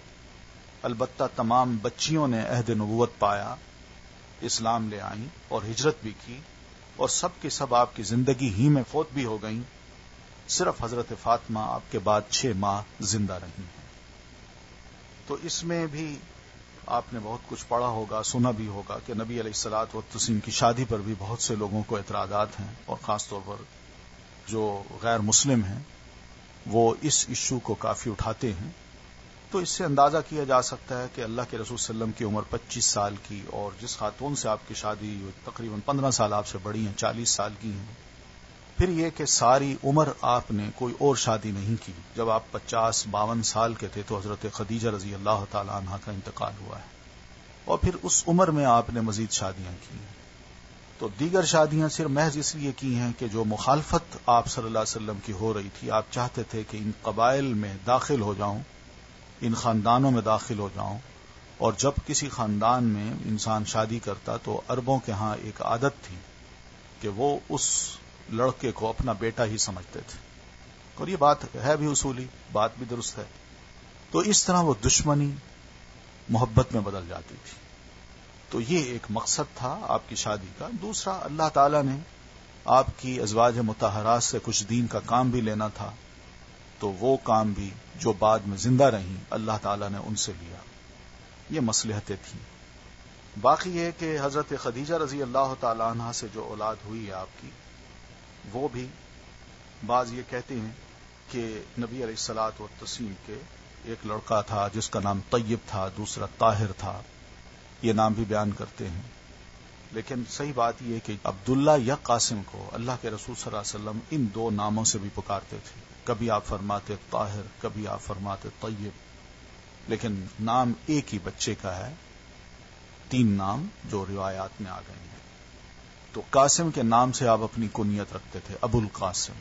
البتہ تمام بچیوں نے عہد نبوت پایا، اسلام لے آئیں اور ہجرت بھی کی، اور سب کے سب آپ کی زندگی ہی میں فوت بھی ہو گئیں، صرف حضرت فاطمہ آپ کے بعد 6 ماہ زندہ رہی ہیں۔ تو اس میں بھی آپ نے بہت کچھ پڑھا ہوگا، سنا بھی ہوگا کہ نبی علیہ الصلوۃ والتسلیم کی شادی پر بھی بہت سے لوگوں کو اعتراضات ہیں، اور خاص طور پر جو غیر مسلم ہیں وہ اس ایشو کو کافی اٹھاتے ہیں۔ تو اس سے اندازہ کیا جا سکتا ہے کہ اللہ کے رسول صلی اللہ علیہ وسلم کی عمر 25 سال کی، اور جس خاتون سے آپ کی شادی تقریباً 15 سال آپ سے بڑی ہیں، 40 سال کی ہیں، پھر یہ کہ ساری عمر آپ نے کوئی اور شادی نہیں کی۔ جب آپ 50-52 سال کے تھے تو حضرت خدیجہ رضی اللہ تعالی عنہا کا انتقال ہوا ہے، اور پھر اس عمر میں آپ نے مزید شادیاں کی ہیں۔ تو دیگر شادیاں صرف محض اس لیے کی ہیں کہ جو مخالفت آپ صلی اللہ علیہ وسلم کی ہو رہی تھی، آپ چاہتے تھے کہ ان قبائل میں داخل ہو جاؤں، ان خاندانوں میں داخل ہو جاؤں، اور جب کسی خاندان میں انسان شادی کرتا تو عربوں کے ہاں ایک عادت تھی کہ وہ اس لڑکے کو اپنا بیٹا ہی سمجھتے تھے، اور یہ بات ہے بھی اصولی، بات بھی درست ہے۔ تو اس طرح وہ دشمنی محبت میں بدل جاتی تھی۔ تو یہ ایک مقصد تھا آپ کی شادی کا۔ دوسرا، اللہ تعالی نے آپ کی ازواج مطہرات سے کچھ دین کا کام بھی لینا تھا، تو وہ کام بھی جو بعد میں زندہ رہیں اللہ تعالی نے ان سے لیا، یہ مصلحتیں تھیں۔ باقی یہ کہ حضرت خدیجہ رضی اللہ تعالی عنہا سے جو اولاد ہوئی ہے آپ کی، وہ بھی بعض یہ کہتے ہیں کہ نبی علیہ الصلوۃ والتسلیم کے ایک لڑکا تھا جس کا نام طیب تھا، دوسرا طاہر تھا، یہ نام بھی بیان کرتے ہیں، لیکن صحیح بات یہ کہ عبداللہ یا قاسم کو اللہ کے رسول صلی اللہ علیہ وسلم ان 2 ناموں سے بھی پکارتے تھے، کبھی آپ فرماتے طاہر، کبھی آپ فرماتے طیب، لیکن نام ایک ہی بچے کا ہے، 3 نام جو روایات میں آ گئے ہیں۔ تو قاسم کے نام سے آپ اپنی کنیت رکھتے تھے، ابو القاسم،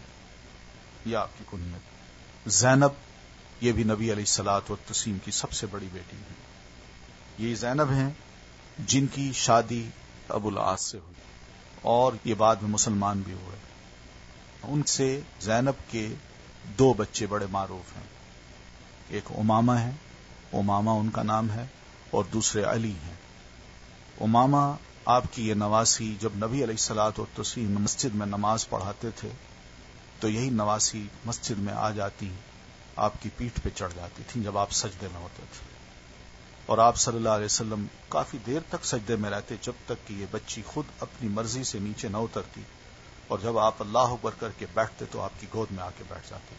یہ آپ کی کنیت۔ زینب، یہ بھی نبی علیہ الصلوۃ والتسلیم کی سب سے بڑی بیٹی ہے، یہ زینب ہیں جن کی شادی ابو العاص سے ہوئی، اور یہ بعد میں مسلمان بھی ہوئے۔ ان سے زینب کے 2 بچے بڑے معروف ہیں، ایک امامہ ہے، امامہ ان کا نام ہے، اور دوسرے علی ہیں۔ امامہ آپ کی یہ نواسی جب نبی علیہ الصلوۃ والتسلیم مسجد میں نماز پڑھاتے تھے تو یہی نواسی مسجد میں آ جاتی، آپ کی پیٹھ پہ چڑھ جاتی تھیں جب آپ سجدے میں ہوتے تھے، اور آپ صلی اللہ علیہ وسلم کافی دیر تک سجدے میں رہتے جب تک کہ یہ بچی خود اپنی مرضی سے نیچے نہ اترتی، اور جب آپ اللہ اکبر کر کے بیٹھتے تو آپ کی گود میں آ کے بیٹھ جاتے۔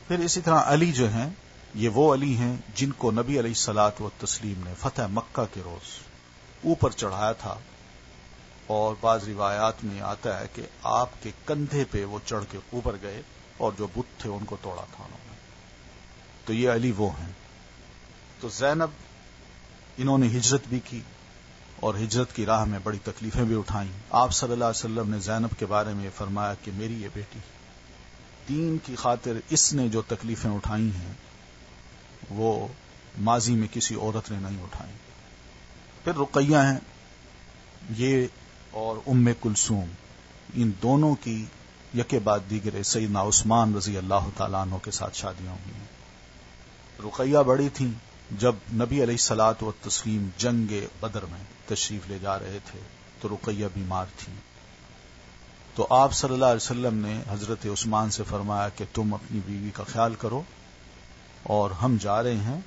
پھر اسی طرح علی جو ہیں، یہ وہ علی ہیں جن کو نبی علیہ الصلوۃ والتسلیم نے فتح مکہ کے روز اوپر چڑھایا تھا، اور بعض روایات میں آتا ہے کہ آپ کے کندھے پہ وہ چڑھ کے اوپر گئے اور جو بت تھے ان کو توڑا تھا انہوں نے۔ تو یہ علی وہ ہیں۔ تو زینب، انہوں نے ہجرت بھی کی اور ہجرت کی راہ میں بڑی تکلیفیں بھی اٹھائیں۔ آپ صلی اللہ علیہ وسلم نے زینب کے بارے میں فرمایا کہ میری یہ بیٹی، دین کی خاطر اس نے جو تکلیفیں اٹھائی ہیں وہ ماضی میں کسی عورت نے نہیں اٹھائی۔ پھر رقیہ ہیں، یہ اور ام کلثوم، ان دونوں کی یکے بعد دیگرے سیدنا عثمان رضی اللہ تعالیٰ عنہ کے ساتھ شادیاں ہوئی ہیں۔ رقیہ بڑی تھیں جب نبی علیہ الصلوۃ والتسلیم جنگ بدر میں تشریف لے جا رہے تھے تو رقیہ بیمار تھی، تو آپ صلی اللہ علیہ وسلم نے حضرت عثمان سے فرمایا کہ تم اپنی بیوی کا خیال کرو، اور ہم جا رہے ہیں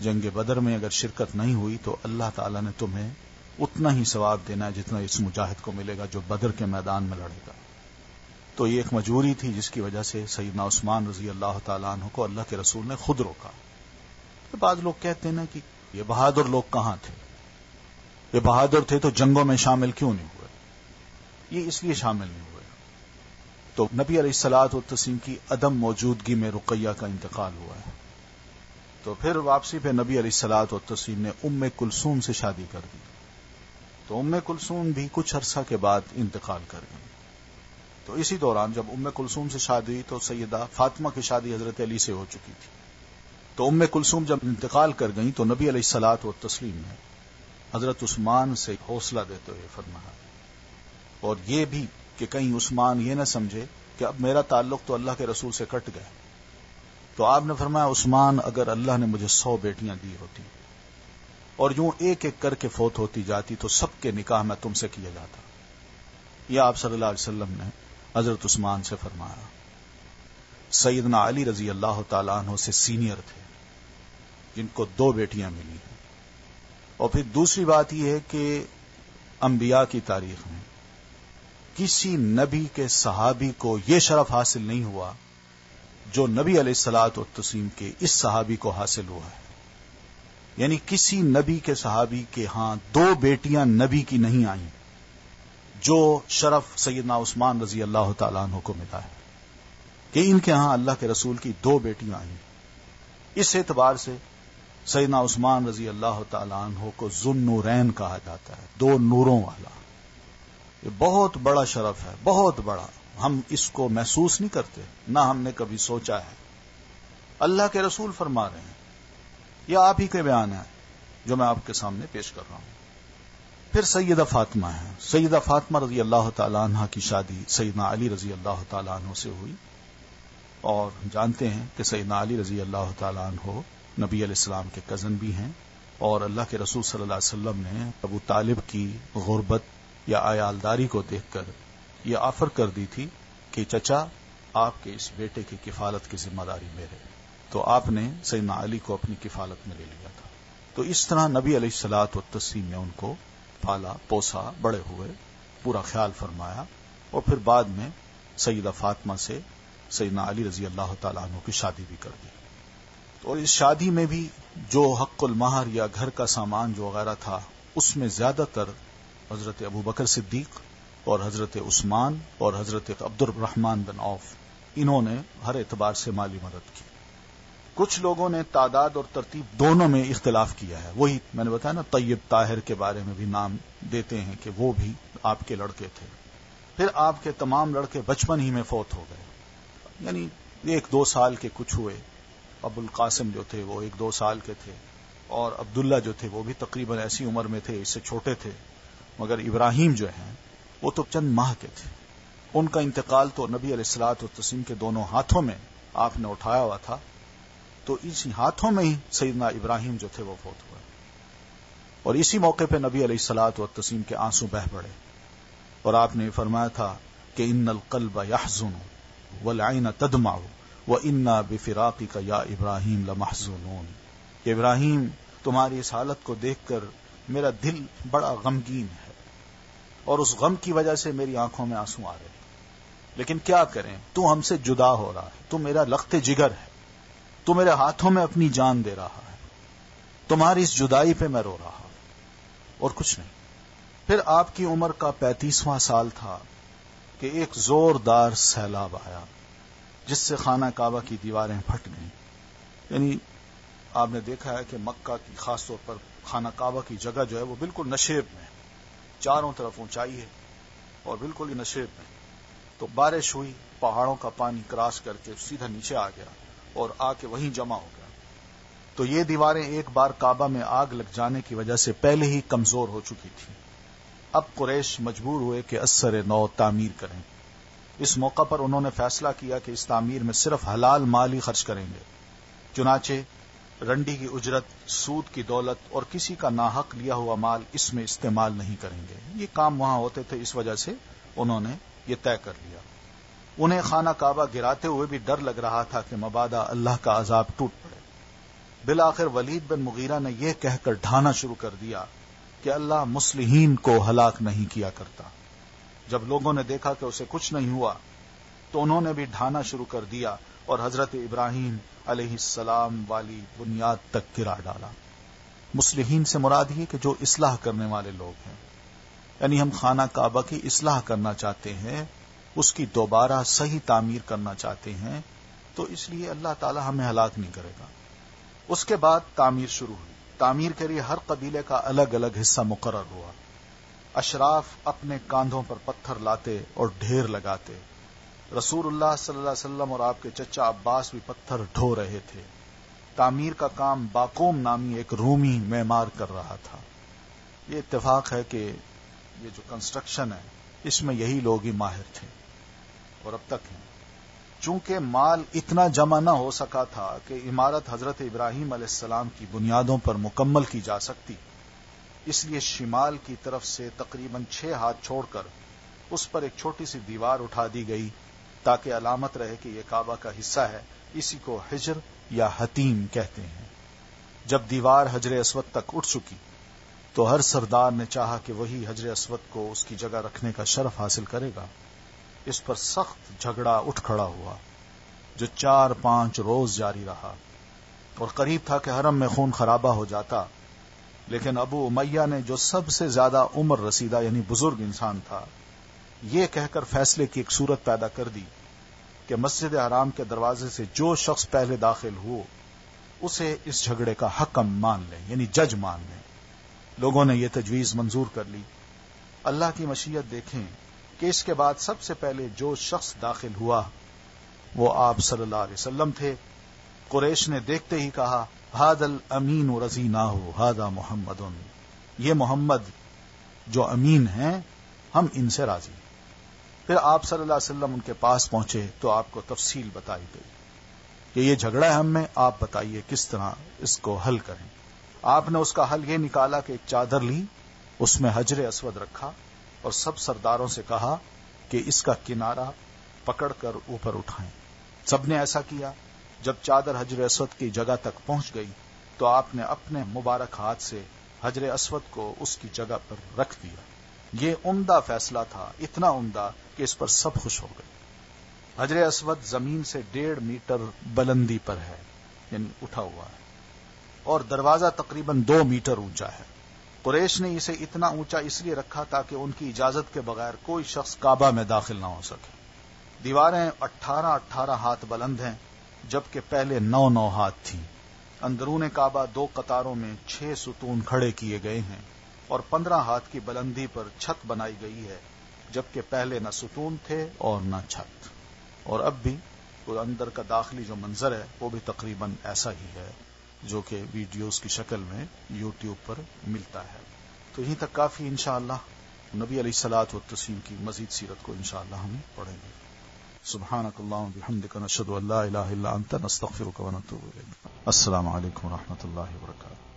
جنگ بدر میں، اگر شرکت نہیں ہوئی تو اللہ تعالیٰ نے تمہیں اتنا ہی ثواب دینا ہے جتنا اس مجاہد کو ملے گا جو بدر کے میدان میں لڑے گا۔ تو یہ ایک مجبوری تھی جس کی وجہ سے سیدنا عثمان رضی اللہ تعالیٰ عنہ کو اللہ کے رسول نے خود روکا۔ تو بعض لوگ کہتے ہیں نا کہ یہ بہادر لوگ کہاں تھے، یہ بہادر تھے تو جنگوں میں شامل کیوں نہیں ہوئے؟ یہ اس لیے شامل نہیں ہوئے، تو نبی علیہ الصلوۃ والتسلیم کی عدم موجودگی میں رقیہ کا انتقال ہوا ہے، تو پھر واپسی پہ نبی علیہ الصلوۃ والتسلیم نے ام کلثوم سے شادی کر دی، تو ام کلثوم بھی کچھ عرصہ کے بعد انتقال کر گئی۔ تو اسی دوران جب ام کلثوم سے شادی ہوئی تو سیدہ فاطمہ کی شادی حضرت علی سے ہو چکی تھی، تو ام کلثوم جب انتقال کر گئیں تو نبی علیہ الصلوۃ والتسلیم نے حضرت عثمان سے حوصلہ دیتے ہوئے فرمایا، اور یہ بھی کہ کہیں عثمان یہ نہ سمجھے کہ اب میرا تعلق تو اللہ کے رسول سے کٹ گیا، تو آپ نے فرمایا عثمان اگر اللہ نے مجھے 100 بیٹیاں دی ہوتی اور یوں ایک ایک کر کے فوت ہوتی جاتی تو سب کے نکاح میں تم سے کیا جاتا. یہ آپ صلی اللہ علیہ وسلم نے حضرت عثمان سے فرمایا. سیدنا علی رضی اللہ تعالیٰ عنہ سے سینئر تھے جن کو 2 بیٹیاں ملی ہیں. اور پھر دوسری بات یہ ہے کہ انبیاء کی تاریخ میں کسی نبی کے صحابی کو یہ شرف حاصل نہیں ہوا جو نبی علیہ الصلوۃ والتسلیم کے اس صحابی کو حاصل ہوا ہے. یعنی کسی نبی کے صحابی کے ہاں 2 بیٹیاں نبی کی نہیں آئیں جو شرف سیدنا عثمان رضی اللہ تعالیٰ عنہ کو ملا ہے کہ ان کے ہاں اللہ کے رسول کی 2 بیٹیاں آئیں. اس اعتبار سے سیدنا عثمان رضی اللہ تعالیٰ عنہ کو ذو النورین کہا جاتا ہے، 2 نوروں والا. یہ بہت بڑا شرف ہے، بہت بڑا. ہم اس کو محسوس نہیں کرتے، نہ ہم نے کبھی سوچا ہے. اللہ کے رسول فرما رہے ہیں، یہ آپ ہی کے بیان ہے جو میں آپ کے سامنے پیش کر رہا ہوں. پھر سیدہ فاطمہ ہے. سیدہ فاطمہ رضی اللہ تعالیٰ عنہ کی شادی سیدنا علی رضی اللہ تعالیٰ عنہ سے ہوئی. اور جانتے ہیں کہ سیدنا علی رضی اللہ تعالیٰ عنہ نبی علیہ السلام کے کزن بھی ہیں، اور اللہ کے رسول صلی اللہ علیہ وسلم نے ابو طالب کی غربت یا عیالداری کو دیکھ کر یہ آفر کر دی تھی کہ چچا آپ کے اس بیٹے کی کفالت کی ذمہ داری میرے. تو آپ نے سیدنا علی کو اپنی کفالت میں لے لیا تھا. تو اس طرح نبی علیہ الصلوۃ والتسلیم نے ان کو پالا پوسا، بڑے ہوئے، پورا خیال فرمایا، اور پھر بعد میں سیدہ فاطمہ سے سیدنا علی رضی اللہ تعالیٰ عنہ کی شادی بھی کر دی. اور اس شادی میں بھی جو حق المہر یا گھر کا سامان جو وغیرہ تھا اس میں زیادہ تر حضرت ابو بکر صدیق اور حضرت عثمان اور حضرت عبد الرحمن بن عوف انہوں نے ہر اعتبار سے مالی مدد کی. کچھ لوگوں نے تعداد اور ترتیب دونوں میں اختلاف کیا ہے. وہی میں نے بتایا نا، طیب طاہر کے بارے میں بھی نام دیتے ہیں کہ وہ بھی آپ کے لڑکے تھے. پھر آپ کے تمام لڑکے بچپن ہی میں فوت ہو گئے، یعنی 1-2 سال کے کچھ ہوئے. ابو القاسم جو تھے وہ 1-2 سال کے تھے، اور عبداللہ جو تھے وہ بھی تقریباً ایسی عمر میں تھے، اس سے چھوٹے تھے. مگر ابراہیم جو ہیں وہ تو چند ماہ کے تھے. ان کا انتقال تو نبی علیہ الصلوۃ والتسلیم کے دونوں ہاتھوں میں آپ نے اٹھایا ہوا تھا، تو اسی ہاتھوں میں ہی سیدنا ابراہیم جو تھے وہ فوت ہوئے. اور اسی موقع پہ نبی علیہ الصلوۃ والتسلیم کے آنسو بہہ پڑے، اور آپ نے فرمایا تھا کہ ان القلب یحزن والعین تدمع وَإِنَّا بِفِرَاقِكَ يَا إِبْرَاهِيمُ لَمَحْزُونُونَ. کہ ابراہیم تمہاری اس حالت کو دیکھ کر میرا دل بڑا غمگین ہے، اور اس غم کی وجہ سے میری آنکھوں میں آنسو آ رہے ہیں. لیکن کیا کریں، تو ہم سے جدا ہو رہا ہے، تو میرا لخت جگر ہے، تو میرے ہاتھوں میں اپنی جان دے رہا ہے، تمہاری اس جدائی پہ میں رو رہا ہوں، اور کچھ نہیں. پھر آپ کی عمر کا 35واں سال تھا کہ ایک زوردار سیلاب آیا جس سے خانہ کعبہ کی دیواریں پھٹ گئیں. یعنی آپ نے دیکھا ہے کہ مکہ کی خاص طور پر خانہ کعبہ کی جگہ جو ہے وہ بالکل نشیب میں، چاروں طرف اونچائی ہے اور بالکل ہی نشیب میں. تو بارش ہوئی، پہاڑوں کا پانی کراس کر کے سیدھا نیچے آ گیا اور آ کے وہیں جمع ہو گیا. تو یہ دیواریں ایک بار کعبہ میں آگ لگ جانے کی وجہ سے پہلے ہی کمزور ہو چکی تھی. اب قریش مجبور ہوئے کہ ازسر نو تعمیر کریں. اس موقع پر انہوں نے فیصلہ کیا کہ اس تعمیر میں صرف حلال مال ہی خرچ کریں گے. چنانچہ رنڈی کی اجرت، سود کی دولت اور کسی کا ناحق لیا ہوا مال اس میں استعمال نہیں کریں گے. یہ کام وہاں ہوتے تھے، اس وجہ سے انہوں نے یہ طے کر لیا. انہیں خانہ کعبہ گراتے ہوئے بھی ڈر لگ رہا تھا کہ مبادا اللہ کا عذاب ٹوٹ پڑے. بالآخر ولید بن مغیرہ نے یہ کہہ کر ڈھانا شروع کر دیا کہ اللہ مصلحین کو ہلاک نہیں کیا کرتا. جب لوگوں نے دیکھا کہ اسے کچھ نہیں ہوا تو انہوں نے بھی ڈھانا شروع کر دیا اور حضرت ابراہیم علیہ السلام والی بنیاد تک گرا ڈالا. مصلحین سے مراد یہ کہ جو اصلاح کرنے والے لوگ ہیں، یعنی ہم خانہ کعبہ کی اصلاح کرنا چاہتے ہیں، اس کی دوبارہ صحیح تعمیر کرنا چاہتے ہیں، تو اس لیے اللہ تعالی ہمیں ہلاک نہیں کرے گا. اس کے بعد تعمیر شروع ہوئی. تعمیر کے لیے ہر قبیلے کا الگ الگ حصہ مقرر ہوا. اشراف اپنے کاندھوں پر پتھر لاتے اور ڈھیر لگاتے. رسول اللہ صلی اللہ علیہ وسلم اور آپ کے چچا عباس بھی پتھر ڈھو رہے تھے. تعمیر کا کام باقوم نامی ایک رومی معمار کر رہا تھا. یہ اتفاق ہے کہ یہ جو کنسٹرکشن ہے اس میں یہی لوگ ہی ماہر تھے اور اب تک ہیں. چونکہ مال اتنا جمع نہ ہو سکا تھا کہ عمارت حضرت ابراہیم علیہ السلام کی بنیادوں پر مکمل کی جا سکتی، اس لیے شمال کی طرف سے تقریباً 6 ہاتھ چھوڑ کر اس پر ایک چھوٹی سی دیوار اٹھا دی گئی تاکہ علامت رہے کہ یہ کعبہ کا حصہ ہے. اسی کو حجر یا حتیم کہتے ہیں. جب دیوار حجر اسود تک اٹھ چکی تو ہر سردار نے چاہا کہ وہی حجر اسود کو اس کی جگہ رکھنے کا شرف حاصل کرے گا. اس پر سخت جھگڑا اٹھ کھڑا ہوا جو 4-5 روز جاری رہا اور قریب تھا کہ حرم میں خون خرابہ ہو جاتا. لیکن ابو امیہ نے جو سب سے زیادہ عمر رسیدہ یعنی بزرگ انسان تھا، یہ کہہ کر فیصلے کی ایک صورت پیدا کر دی کہ مسجد حرام کے دروازے سے جو شخص پہلے داخل ہو اسے اس جھگڑے کا حکم مان لیں، یعنی جج مان لیں. لوگوں نے یہ تجویز منظور کر لی. اللہ کی مشیت دیکھیں کہ اس کے بعد سب سے پہلے جو شخص داخل ہوا وہ آپ صلی اللہ علیہ وسلم تھے. قریش نے دیکھتے ہی کہا ھذا الامین رضیناہ ھذا محمد، یہ محمد جو امین ہیں ہم ان سے راضی. پھر آپ صلی اللہ علیہ وسلم ان کے پاس پہنچے تو آپ کو تفصیل بتائی گئی کہ یہ جھگڑا ہے ہم میں، آپ بتائیے کس طرح اس کو حل کریں. آپ نے اس کا حل یہ نکالا کہ ایک چادر لی، اس میں حجر اسود رکھا اور سب سرداروں سے کہا کہ اس کا کنارہ پکڑ کر اوپر اٹھائیں. سب نے ایسا کیا. جب چادر حجر اسود کی جگہ تک پہنچ گئی تو آپ نے اپنے مبارک ہاتھ سے حجر اسود کو اس کی جگہ پر رکھ دیا. یہ عمدہ فیصلہ تھا، اتنا عمدہ کہ اس پر سب خوش ہو گئے. حجر اسود زمین سے 1.5 میٹر بلندی پر ہے، یعنی اٹھا ہوا ہے، اور دروازہ تقریباً 2 میٹر اونچا ہے. قریش نے اسے اتنا اونچا اس لیے رکھا تاکہ ان کی اجازت کے بغیر کوئی شخص کعبہ میں داخل نہ ہو سکے. دیواریں 18 ہاتھ بلند ہیں جبکہ پہلے 9 ہاتھ تھیں. اندرون کعبہ 2 قطاروں میں 6 ستون کھڑے کیے گئے ہیں اور 15 ہاتھ کی بلندی پر چھت بنائی گئی ہے جبکہ پہلے نہ ستون تھے اور نہ چھت. اور اب بھی اندر کا داخلی جو منظر ہے وہ بھی تقریباً ایسا ہی ہے جو کہ ویڈیوز کی شکل میں یوٹیوب پر ملتا ہے. تو یہیں تک کافی. انشاءاللہ نبی علیہ الصلوۃ والتسلیم کی مزید سیرت کو انشاءاللہ ہم پڑھیں گے. سبحانک اللہم وبحمدک نشہد ان لا الہ الا انت نستغفرک ونتوب الیک. السلام علیکم ورحمۃ اللہ وبرکاتہ.